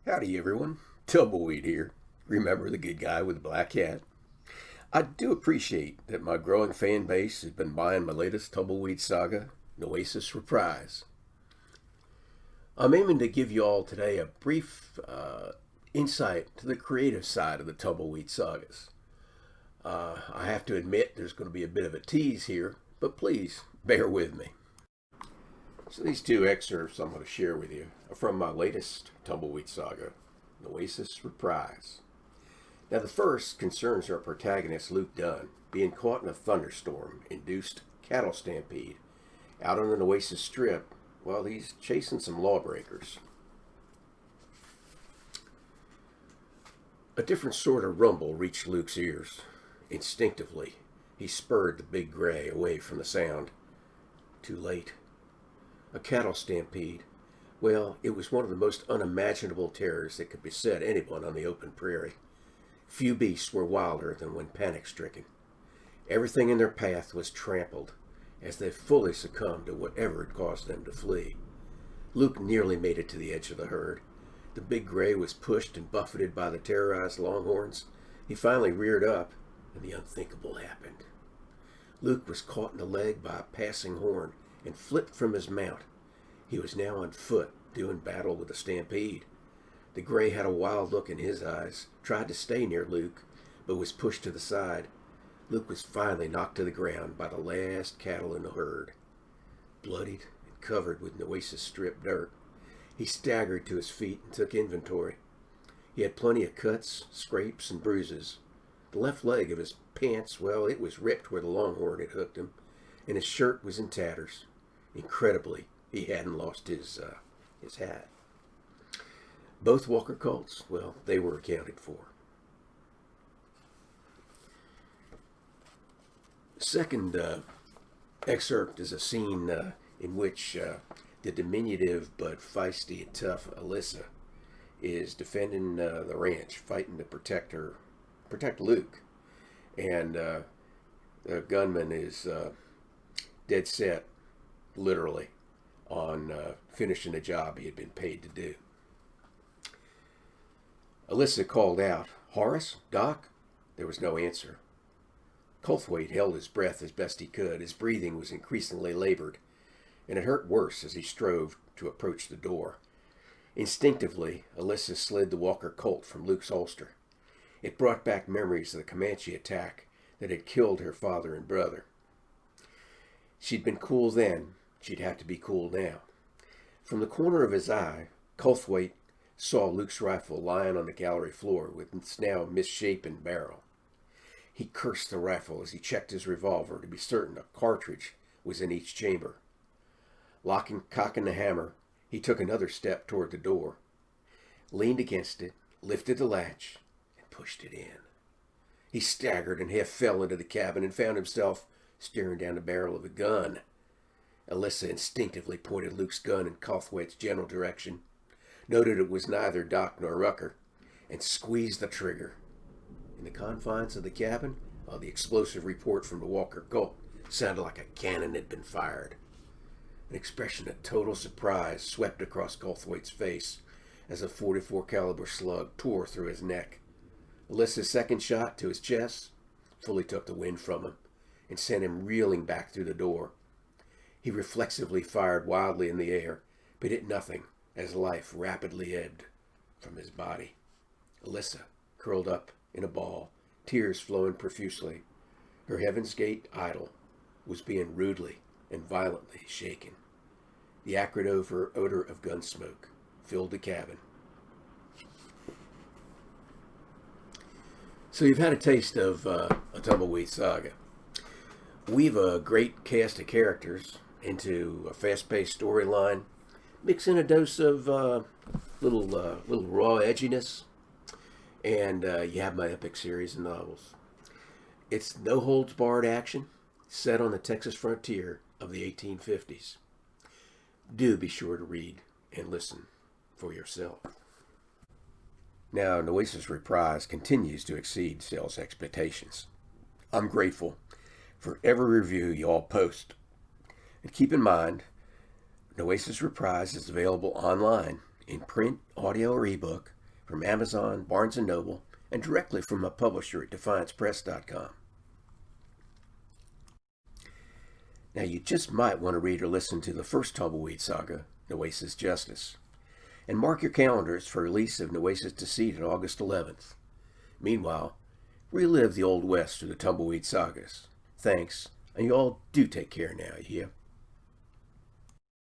Howdy everyone, Tumbleweed here. Remember the good guy with the black hat? I do appreciate that my growing fan base has been buying my latest Tumbleweed saga, Oasis Reprise. I'm aiming to give you all today a brief insight to the creative side of the Tumbleweed sagas. I have to admit there's going to be a bit of a tease here, but please bear with me. So these two excerpts I'm going to share with you are from my latest Tumbleweed saga, Oasis Reprise. Now the first concerns our protagonist Luke Dunn being caught in a thunderstorm-induced cattle stampede out on an Oasis strip while he's chasing some lawbreakers. A different sort of rumble reached Luke's ears. Instinctively, he spurred the big gray away from the sound. Too late. A cattle stampede. Well, it was one of the most unimaginable terrors that could beset anyone on the open prairie. Few beasts were wilder than when panic-stricken. Everything in their path was trampled as they fully succumbed to whatever had caused them to flee. Luke nearly made it to the edge of the herd. The big gray was pushed and buffeted by the terrorized longhorns. He finally reared up, and the unthinkable happened. Luke was caught in the leg by a passing horn and flipped from his mount. He was now on foot, doing battle with the stampede. The gray had a wild look in his eyes, tried to stay near Luke, but was pushed to the side. Luke was finally knocked to the ground by the last cattle in the herd. Bloodied and covered with Oasis strip dirt, he staggered to his feet and took inventory. He had plenty of cuts, scrapes, and bruises. The left leg of his pants, well, it was ripped where the longhorn had hooked him, and his shirt was in tatters. Incredibly, he hadn't lost his hat. Both Walker colts, well, they were accounted for. The second excerpt is a scene in which the diminutive but feisty and tough Alyssa is defending the ranch, fighting to protect Luke. And the gunman is dead set, literally, on finishing the job he had been paid to do. Alyssa called out, "Horace? Doc?" There was no answer. Colthwaite held his breath as best he could. His breathing was increasingly labored, and it hurt worse as he strove to approach the door. Instinctively, Alyssa slid the Walker Colt from Luke's holster. It brought back memories of the Comanche attack that had killed her father and brother. She'd been cool then. She'd have to be cool now. From the corner of his eye, Colthwaite saw Luke's rifle lying on the gallery floor with its now misshapen barrel. He cursed the rifle as he checked his revolver to be certain a cartridge was in each chamber. Cocking the hammer, he took another step toward the door, leaned against it, lifted the latch, and pushed it in. He staggered and half fell into the cabin and found himself staring down the barrel of a gun. Alyssa instinctively pointed Luke's gun in Colthwaite's general direction, noted it was neither Doc nor Rucker, and squeezed the trigger. In the confines of the cabin, the explosive report from the Walker Colt sounded like a cannon had been fired. An expression of total surprise swept across Colthwaite's face as a .44 caliber slug tore through his neck. Alyssa's second shot to his chest fully took the wind from him and sent him reeling back through the door. He reflexively fired wildly in the air, but hit nothing as life rapidly ebbed from his body. Alyssa curled up in a ball, tears flowing profusely. Her Heaven's Gate idol was being rudely and violently shaken. The acrid odor of gun smoke filled the cabin. So you've had a taste of a Tumbleweed saga. Weave a great cast of characters into a fast-paced storyline. Mix in a dose of little raw edginess, and you have my epic series of novels. It's no-holds-barred action set on the Texas frontier of the 1850s. Do be sure to read and listen for yourself. Now, Oasis Reprise continues to exceed sales expectations. I'm grateful for every review you all post. And keep in mind, Oasis Reprise is available online in print, audio, or ebook from Amazon, Barnes & Noble, and directly from my publisher at DefiancePress.com. Now, you just might want to read or listen to the first Tumbleweed saga, Nuesa's Justice, and mark your calendars for release of Nuesa's Deceit on August 11th. Meanwhile, relive the Old West through the Tumbleweed sagas. Thanks, and you all do take care now, you hear?